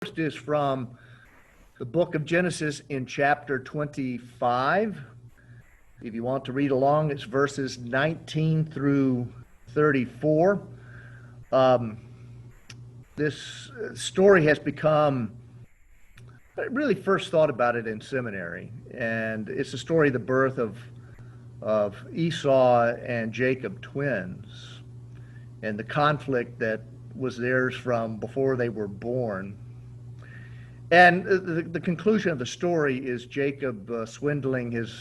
First is from the book of Genesis in chapter 25. If you want to read along, it's verses 19 through 34. This story has become, I really first thought about it in seminary, and it's the story of the birth of Esau and Jacob, twins, and the conflict that was theirs from before they were born. And the conclusion of the story is Jacob swindling his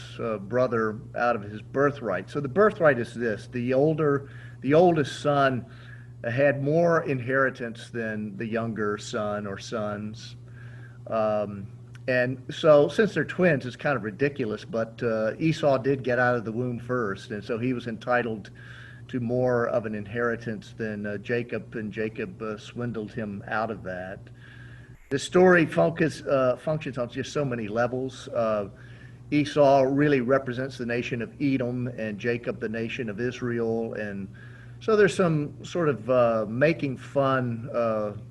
brother out of his birthright. So the birthright is this: the oldest son had more inheritance than the younger son or sons. And so since they're twins, it's kind of ridiculous, but Esau did get out of the womb first, and so he was entitled to more of an inheritance than Jacob, and Jacob swindled him out of that. The story functions on just so many levels. Esau really represents the nation of Edom, and Jacob the nation of Israel, and so there's some sort of making fun of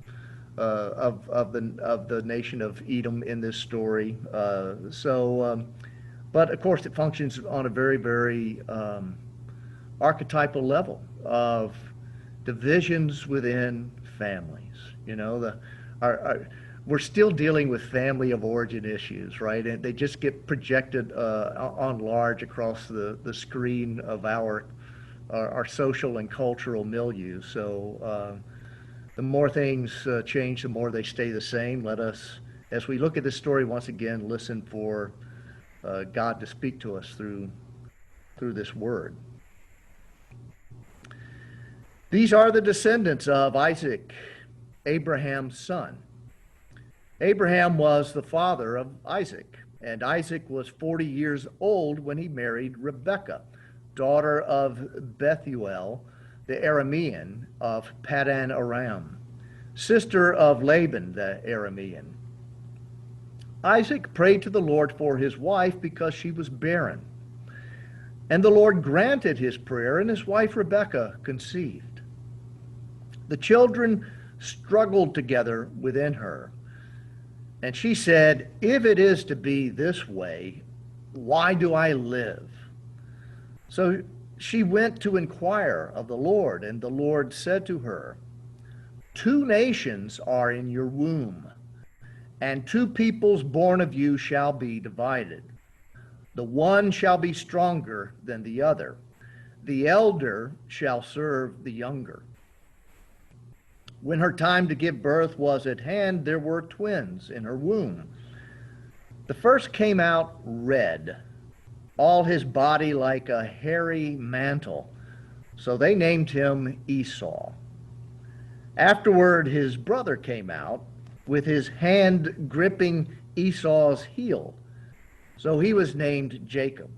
the nation of Edom in this story. But of course, it functions on a very, very archetypal level of divisions within families. You know, we're still dealing with family of origin issues, right? And they just get projected on large across the screen of our social and cultural milieu. So the more things change, the more they stay the same. Let us, as we look at this story once again, listen for God to speak to us through this word. These are the descendants of Isaac, Abraham's son. Abraham was the father of Isaac, and Isaac was 40 years old when he married Rebekah, daughter of Bethuel, the Aramean of Paddan Aram, sister of Laban the Aramean. Isaac prayed to the Lord for his wife because she was barren, and the Lord granted his prayer, and his wife Rebekah conceived. The children struggled together within her, and she said, "If it is to be this way, why do I live?" So she went to inquire of the Lord, and the Lord said to her, "Two nations are in your womb, and two peoples born of you shall be divided. The one shall be stronger than the other. The elder shall serve the younger." When her time to give birth was at hand, there were twins in her womb. The first came out red, all his body like a hairy mantle, so they named him Esau. Afterward, his brother came out with his hand gripping Esau's heel, so he was named Jacob.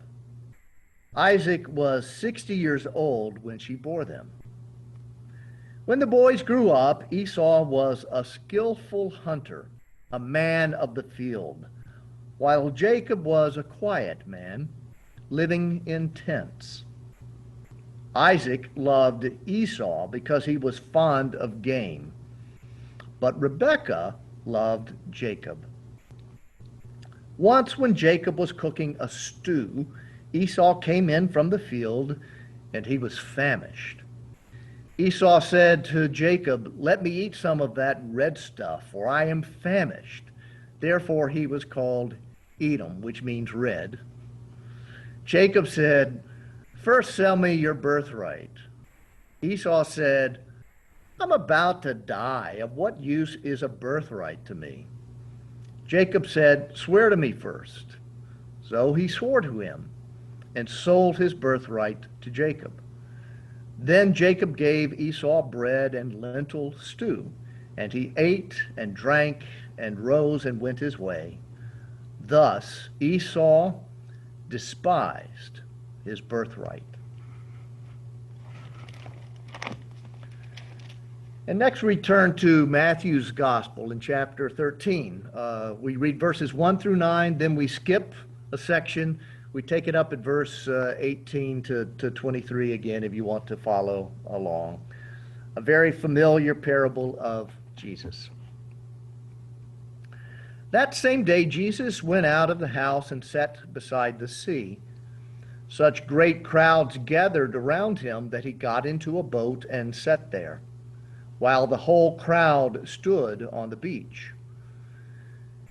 Isaac was 60 years old when she bore them. When the boys grew up, Esau was a skillful hunter, a man of the field, while Jacob was a quiet man, living in tents. Isaac loved Esau because he was fond of game, but Rebekah loved Jacob. Once when Jacob was cooking a stew, Esau came in from the field, and he was famished. Esau said to Jacob, "Let me eat some of that red stuff, for I am famished." Therefore he was called Edom, which means red. Jacob said, "First sell me your birthright." Esau said, "I'm about to die. Of what use is a birthright to me?" Jacob said, "Swear to me first." So he swore to him and sold his birthright to Jacob. Then Jacob gave Esau bread and lentil stew, and he ate and drank and rose and went his way. Thus Esau despised his birthright. And next we turn to Matthew's Gospel in chapter 13. We read verses 1 through 9, then we skip a section. We take it up at verse 18 to 23 again, if you want to follow along. A very familiar parable of Jesus. That same day Jesus went out of the house and sat beside the sea. Such great crowds gathered around him that he got into a boat and sat there, while the whole crowd stood on the beach.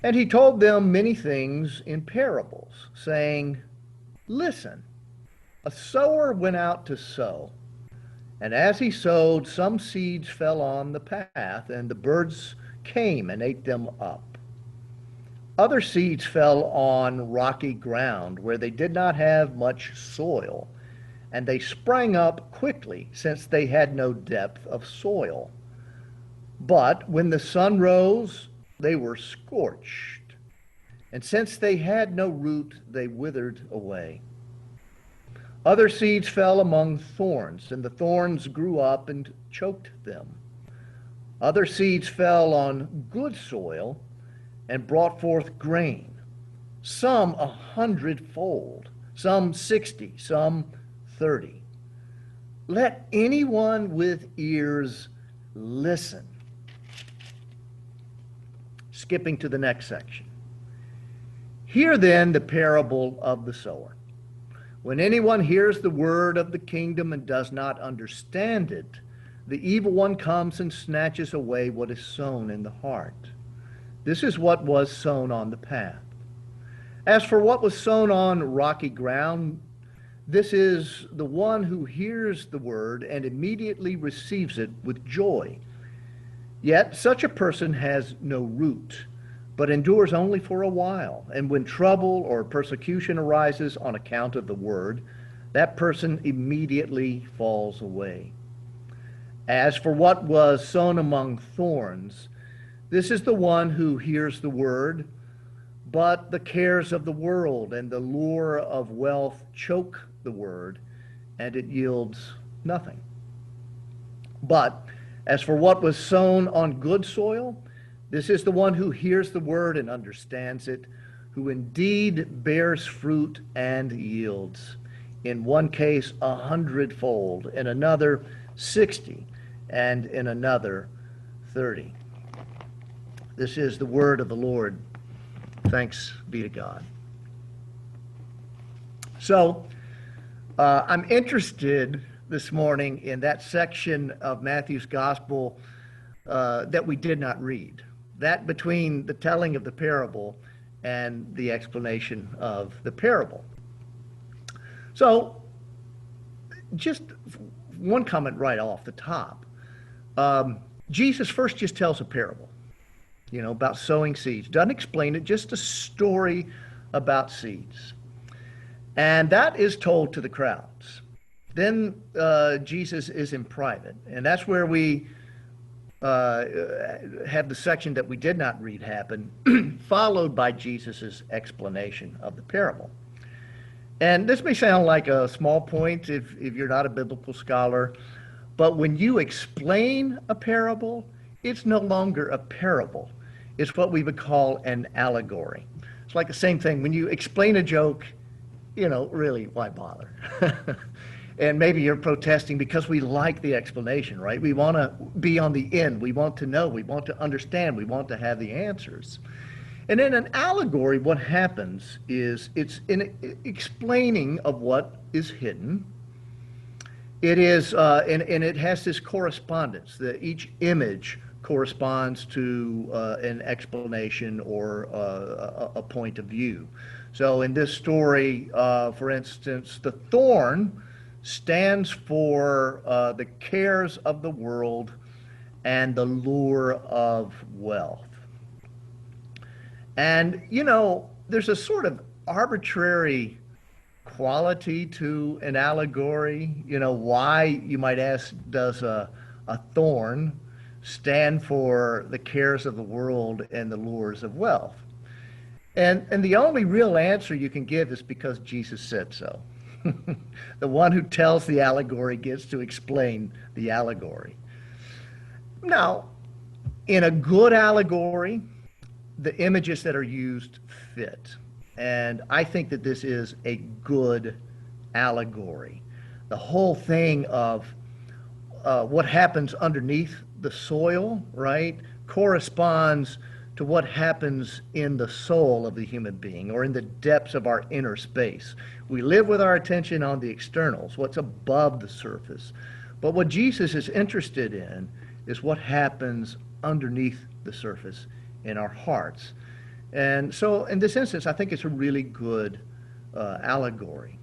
And he told them many things in parables, saying, Listen, a sower went out to sow. And as he sowed, some seeds fell on the path, and the birds came and ate them up. Other seeds fell on rocky ground, where they did not have much soil, and they sprang up quickly, since they had no depth of soil. But when the sun rose, they were scorched, and since they had no root, they withered away. Other seeds fell among thorns, and the thorns grew up and choked them. Other seeds fell on good soil and brought forth grain, some 100-fold, some 60, some 30. Let anyone with ears listen. Skipping to the next section. Hear then the parable of the sower. When anyone hears the word of the kingdom and does not understand it, the evil one comes and snatches away what is sown in the heart. This is what was sown on the path. As for what was sown on rocky ground, this is the one who hears the word and immediately receives it with joy. Yet such a person has no root, but endures only for a while. And when trouble or persecution arises on account of the word, that person immediately falls away. As for what was sown among thorns, this is the one who hears the word, but the cares of the world and the lure of wealth choke the word, and it yields nothing. But as for what was sown on good soil, this is the one who hears the word and understands it, who indeed bears fruit and yields, in one case 100-fold, in another 60, and in another 30. This is the word of the Lord. Thanks be to God. So, I'm interested this morning in that section of Matthew's gospel that we did not read. That between the telling of the parable and the explanation of the parable. So, just one comment right off the top. Jesus first just tells a parable, about sowing seeds. Doesn't explain it, just a story about seeds. And that is told to the crowds. Then Jesus is in private, and that's where we have the section that we did not read happen, followed by Jesus' explanation of the parable. And this may sound like a small point if you're not a biblical scholar, but when you explain a parable, it's no longer a parable. It's what we would call an allegory. It's like the same thing. When you explain a joke, really, why bother? And maybe you're protesting because we like the explanation, right? We want to be on the end. We want to know. We want to understand. We want to have the answers. And in an allegory, what happens is it's in explaining of what is hidden. It is, and it has this correspondence that each image corresponds to an explanation or a point of view. So in this story, for instance, the thorn stands for the cares of the world and the lure of wealth. And, there's a sort of arbitrary quality to an allegory. Why, you might ask, does a thorn stand for the cares of the world and the lures of wealth? And the only real answer you can give is because Jesus said so. The one who tells the allegory gets to explain the allegory. Now, in a good allegory, the images that are used fit. And I think that this is a good allegory. The whole thing of what happens underneath the soil, right, corresponds to what happens in the soul of the human being or in the depths of our inner space. We live with our attention on the externals, what's above the surface. But what Jesus is interested in is what happens underneath the surface in our hearts. And so in this instance, I think it's a really good allegory.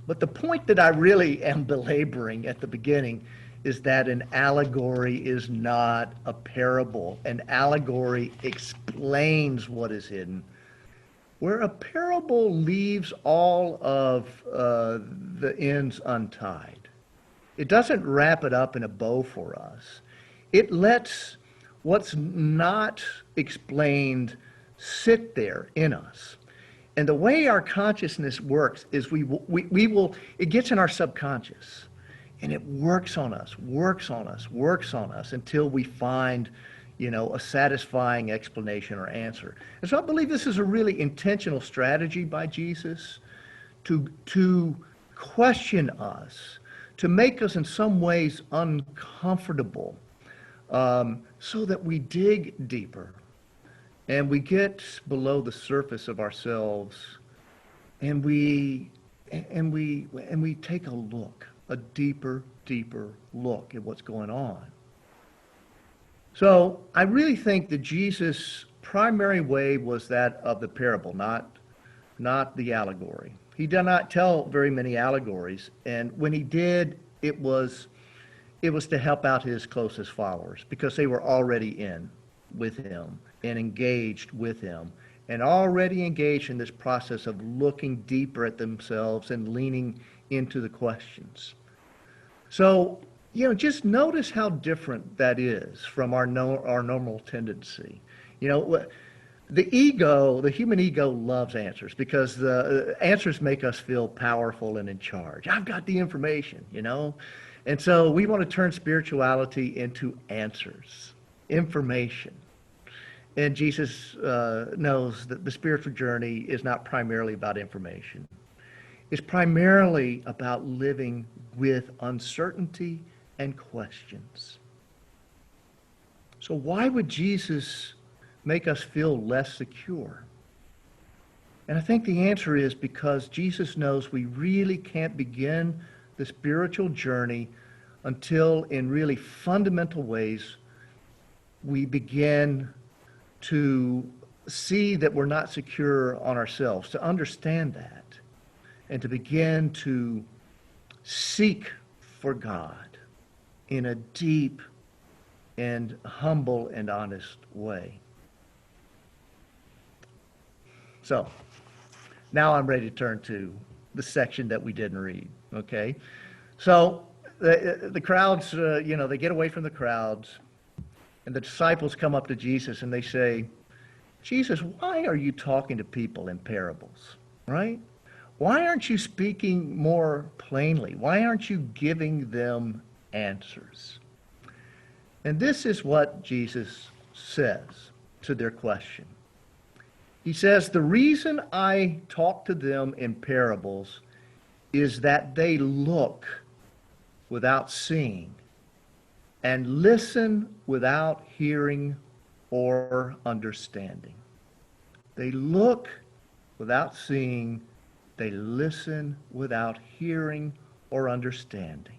But the point that I really am belaboring at the beginning is that an allegory is not a parable. An allegory explains what is hidden, where a parable leaves all of the ends untied. It doesn't wrap it up in a bow for us. It lets what's not explained sit there in us. And the way our consciousness works is it gets in our subconscious. And it works on us until we find, a satisfying explanation or answer. And so I believe this is a really intentional strategy by Jesus to question us, to make us in some ways uncomfortable, so that we dig deeper and we get below the surface of ourselves and we take a deeper look at what's going on. So I really think that Jesus' primary way was that of the parable, not the allegory. He did not tell very many allegories, and when he did, it was to help out his closest followers because they were already in with him and engaged with him and already engaged in this process of looking deeper at themselves and leaning into the questions. So, just notice how different that is from our normal tendency. The human ego loves answers because the answers make us feel powerful and in charge. I've got the information, And so we want to turn spirituality into answers, information. And Jesus knows that the spiritual journey is not primarily about information. It's primarily about living with uncertainty and questions. So why would Jesus make us feel less secure? And I think the answer is because Jesus knows we really can't begin the spiritual journey until in really fundamental ways we begin to see that we're not secure on ourselves, to understand that, and to begin to seek for God in a deep and humble and honest way. So, now I'm ready to turn to the section that we didn't read, okay? So, the crowds, they get away from the crowds, and the disciples come up to Jesus and they say, Jesus, why are you talking to people in parables, right? Why aren't you speaking more plainly? Why aren't you giving them answers? And this is what Jesus says to their question. He says, the reason I talk to them in parables is that they look without seeing and listen without hearing or understanding. They look without seeing. They listen without hearing or understanding.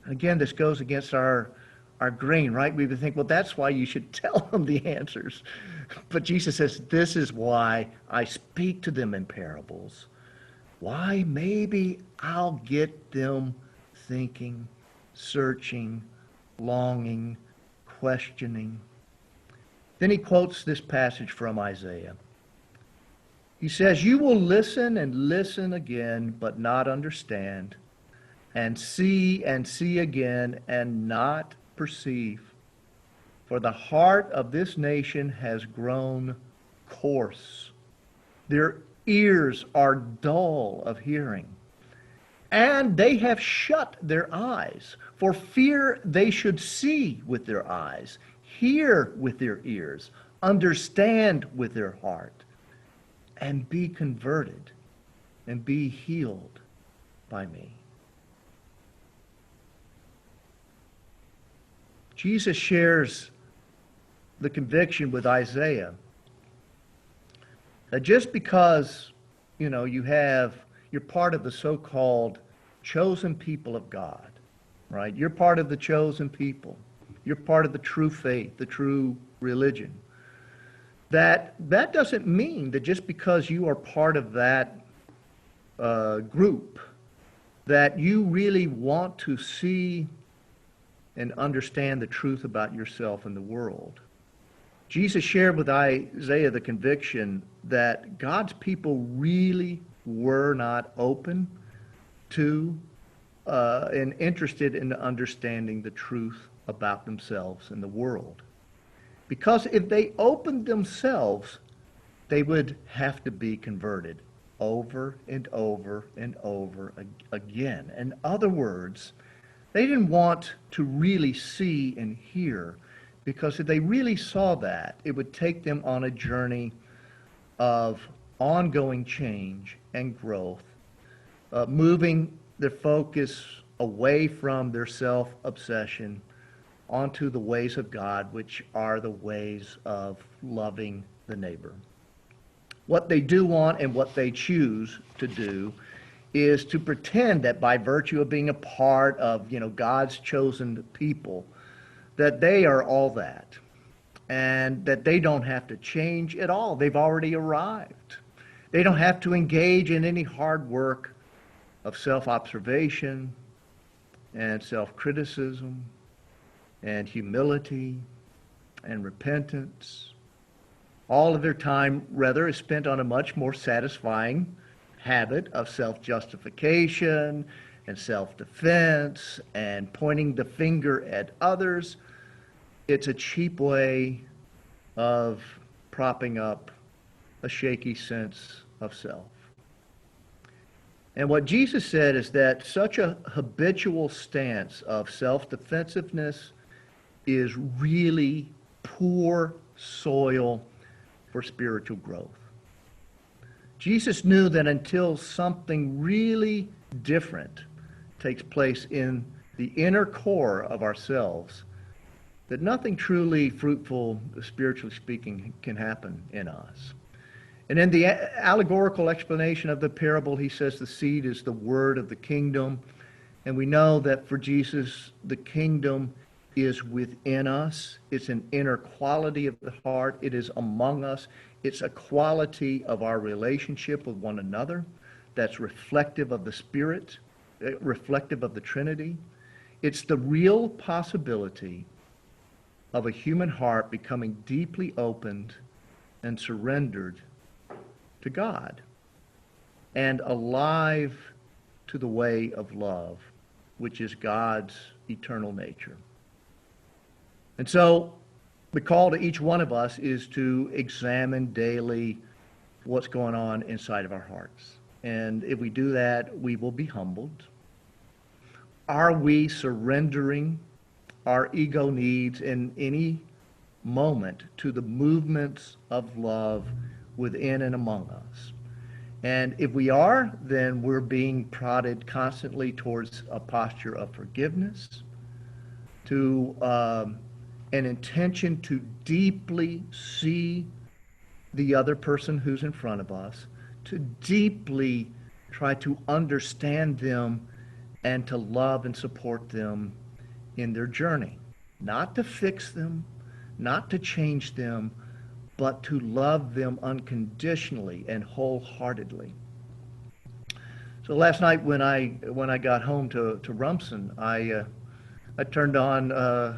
Again, this goes against our grain, right? We would think, well, that's why you should tell them the answers. But Jesus says, this is why I speak to them in parables. Why? Maybe I'll get them thinking, searching, longing, questioning. Then he quotes this passage from Isaiah. He says, you will listen and listen again, but not understand, and see again, and not perceive. For the heart of this nation has grown coarse. Their ears are dull of hearing, and they have shut their eyes, for fear they should see with their eyes, hear with their ears, understand with their heart, and be converted and be healed by me. Jesus shares the conviction with Isaiah that just because, you're part of the so-called chosen people of God, right? You're part of the chosen people. You're part of the true faith, the true religion. That doesn't mean that just because you are part of that group, that you really want to see and understand the truth about yourself and the world. Jesus shared with Isaiah the conviction that God's people really were not open to and interested in understanding the truth about themselves and the world. Because if they opened themselves, they would have to be converted over and over and over again. In other words, they didn't want to really see and hear, because if they really saw that, it would take them on a journey of ongoing change and growth, moving their focus away from their self-obsession onto the ways of God, which are the ways of loving the neighbor. What they do want and what they choose to do is to pretend that by virtue of being a part of, God's chosen people, that they are all that, and that they don't have to change at all. They've already arrived. They don't have to engage in any hard work of self-observation and self-criticism and humility and repentance. All of their time, rather, is spent on a much more satisfying habit of self-justification and self-defense and pointing the finger at others. It's a cheap way of propping up a shaky sense of self. And what Jesus said is that such a habitual stance of self-defensiveness is really poor soil for spiritual growth. Jesus knew that until something really different takes place in the inner core of ourselves, that nothing truly fruitful, spiritually speaking, can happen in us. And in the allegorical explanation of the parable, he says the seed is the word of the kingdom. And we know that for Jesus, the kingdom is within us. It's an inner quality of the heart. It is among us. It's a quality of our relationship with one another that's reflective of the Spirit, reflective of the Trinity. It's the real possibility of a human heart becoming deeply opened and surrendered to God and alive to the way of love, which is God's eternal nature. And so the call to each one of us is to examine daily what's going on inside of our hearts. And if we do that, we will be humbled. Are we surrendering our ego needs in any moment to the movements of love within and among us? And if we are, then we're being prodded constantly towards a posture of forgiveness, to an intention to deeply see the other person who's in front of us, to deeply try to understand them and to love and support them in their journey. Not to fix them, not to change them, but to love them unconditionally and wholeheartedly. So last night when I got home to Rumson, I turned on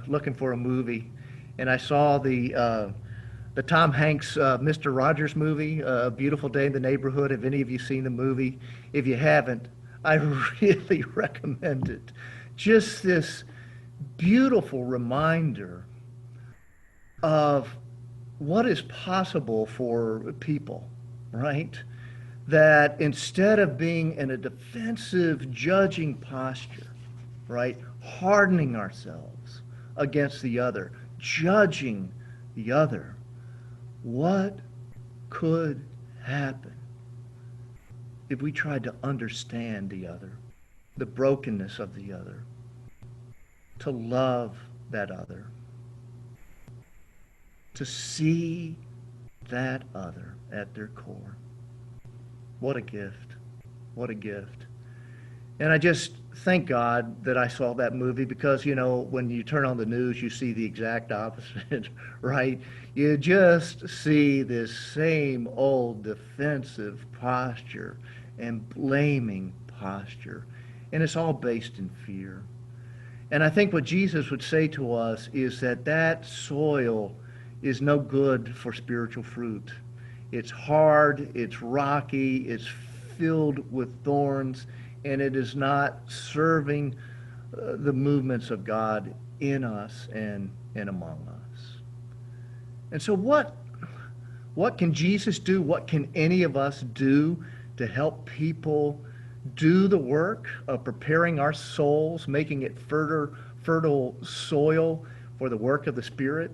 looking for a movie, and I saw the Tom Hanks Mr. Rogers movie, A Beautiful Day in the Neighborhood. Have any of you seen the movie? If you haven't, I really recommend it. Just this beautiful reminder of what is possible for people, right? That instead of being in a defensive, judging posture, right, hardening ourselves against the other, judging the other, what could happen if we tried to understand the other, the brokenness of the other, to love that other? to see that other at their core. What a gift. What a gift. And I just thank God that I saw that movie because, when you turn on the news, you see the exact opposite, right? You just see this same old defensive posture and blaming posture. And it's all based in fear. And I think what Jesus would say to us is that soil is no good for spiritual fruit. It's hard, it's rocky, it's filled with thorns, and it is not serving the movements of God in us and among us. And so what can Jesus do? What can any of us do to help people do the work of preparing our souls, making it fertile soil for the work of the Spirit?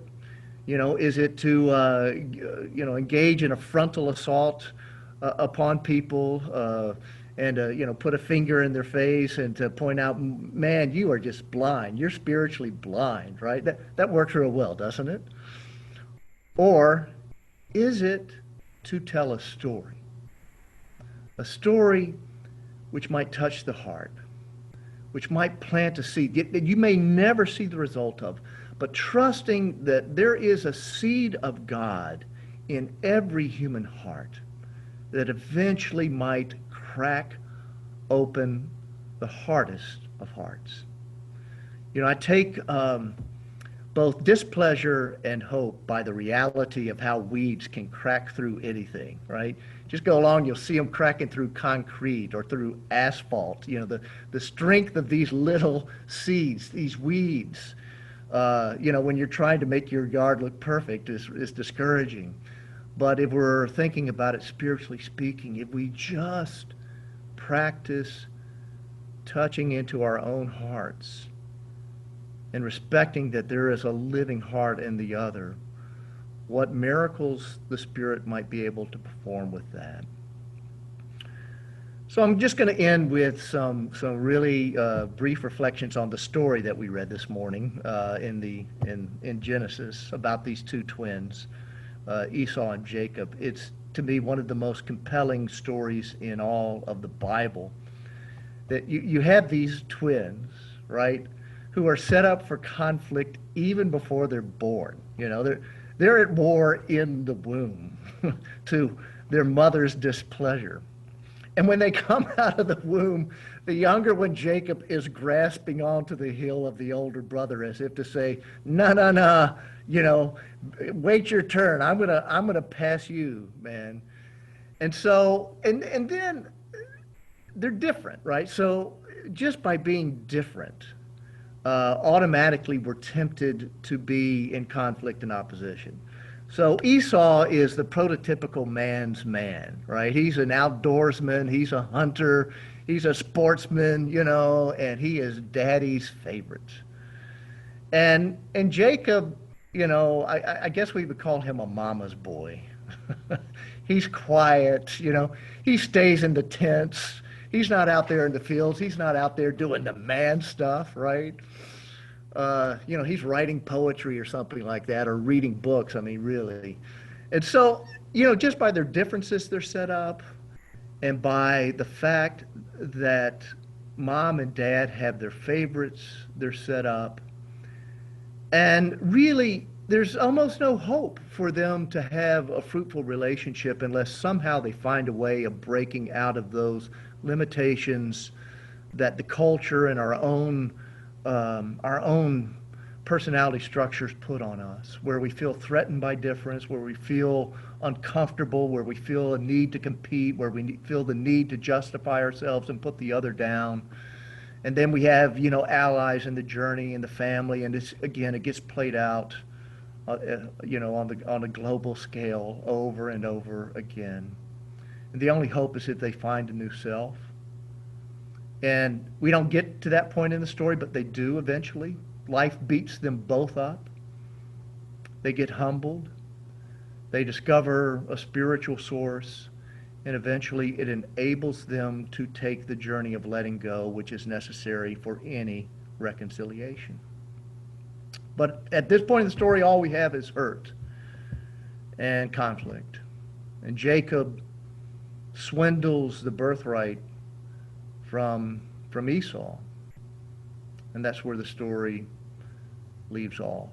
Is it to engage in a frontal assault upon people and put a finger in their face and to point out, man, you are just blind. You're spiritually blind, right? That works real well, doesn't it? Or is it to tell a story? A story which might touch the heart, which might plant a seed that you may never see the result of, but trusting that there is a seed of God in every human heart that eventually might crack open the hardest of hearts. I take both displeasure and hope by the reality of how weeds can crack through anything, right? Just go along, you'll see them cracking through concrete or through asphalt. The strength of these little seeds, these weeds, when you're trying to make your yard look perfect is discouraging. But if we're thinking about it spiritually speaking, if we just practice touching into our own hearts and respecting that there is a living heart in the other, what miracles the Spirit might be able to perform with that. So I'm just going to end with some really brief reflections on the story that we read this morning in Genesis about these two twins, Esau and Jacob. It's, to me, one of the most compelling stories in all of the Bible. That you have these twins, right, who are set up for conflict even before they're born. They're at war in the womb to their mother's displeasure. And when they come out of the womb, the younger one, Jacob, is grasping onto the heel of the older brother as if to say, no, wait your turn. I'm gonna pass you, man. And so, and then they're different, right? So just by being different, automatically we're tempted to be in conflict and opposition. So Esau is the prototypical man's man, right? He's an outdoorsman, he's a hunter, he's a sportsman, and he is daddy's favorite. And Jacob, I guess we would call him a mama's boy. He's quiet, he stays in the tents. He's not out there in the fields. He's not out there doing the man stuff, right? He's writing poetry or something like that, or reading books. I mean, really. And so, just by their differences they're set up, and by the fact that mom and dad have their favorites, they're set up. And really, there's almost no hope for them to have a fruitful relationship unless somehow they find a way of breaking out of those limitations that the culture and our own personality structures put on us, where we feel threatened by difference, where we feel uncomfortable, where we feel a need to compete, where we feel the need to justify ourselves and put the other down. And then we have, allies in the journey and the family, and it gets played out, on a global scale over and over again. And the only hope is that they find a new self. And we don't get to that point in the story, but they do eventually. Life beats them both up. They get humbled. They discover a spiritual source. And eventually it enables them to take the journey of letting go, which is necessary for any reconciliation. But at this point in the story, all we have is hurt. and conflict. And Jacob swindles the birthright from Esau. And that's where the story leaves off.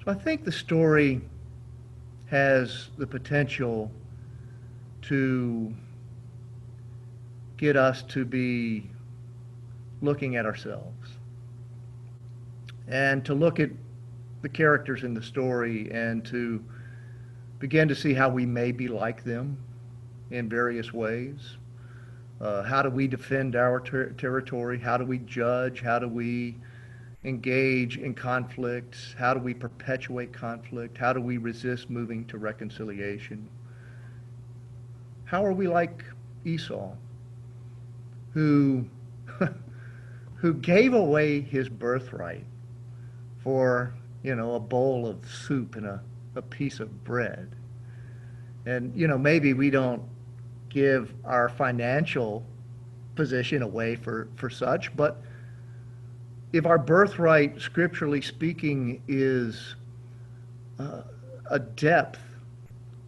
So I think the story has the potential to get us to be looking at ourselves and to look at the characters in the story and to begin to see how we may be like them in various ways. How do we defend our territory? How do we judge? How do we engage in conflicts? How do we perpetuate conflict? How do we resist moving to reconciliation? How are we like Esau, who who gave away his birthright for, a bowl of soup and a piece of bread? And, maybe we don't give our financial position away for such, but if our birthright, scripturally speaking, is a depth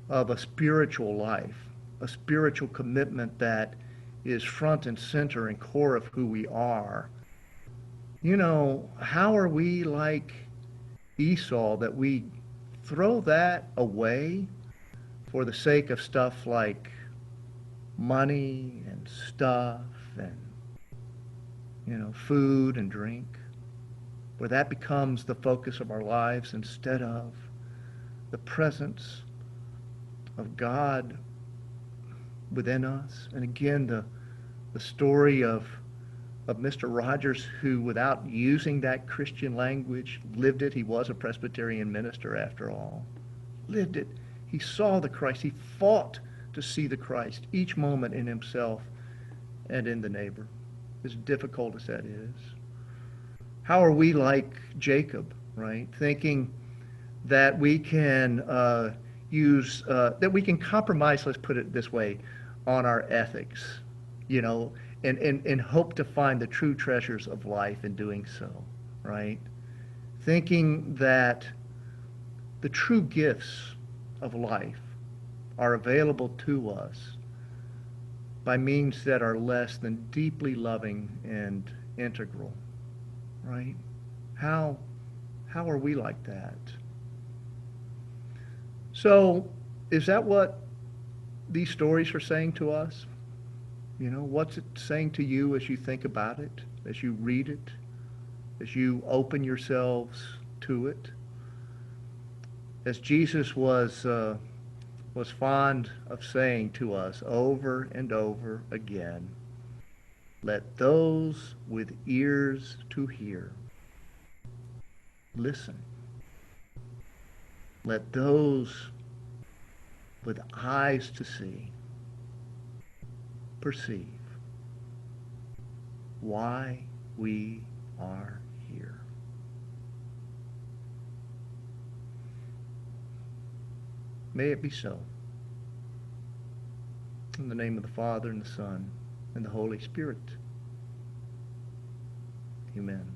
of a spiritual life, a spiritual commitment that is front and center and core of who we are, how are we like Esau that we throw that away for the sake of stuff like money and stuff and, food and drink, where that becomes the focus of our lives instead of the presence of God within us? And again, the story of Mr. Rogers, who, without using that Christian language, lived it. He was a Presbyterian minister, after all. Lived it. He saw the Christ. He fought to see the Christ each moment in himself and in the neighbor, as difficult as that is. How are we like Jacob, right? Thinking that we can that we can compromise, let's put it this way, on our ethics, and hope to find the true treasures of life in doing so, right? Thinking that the true gifts of life are available to us by means that are less than deeply loving and integral, right? How are we like that? So, is that what these stories are saying to us? What's it saying to you as you think about it, as you read it, as you open yourselves to it? As Jesus was fond of saying to us over and over again, let those with ears to hear listen. Let those with eyes to see perceive why we are here. May it be so. In the name of the Father, and the Son, and the Holy Spirit. Amen.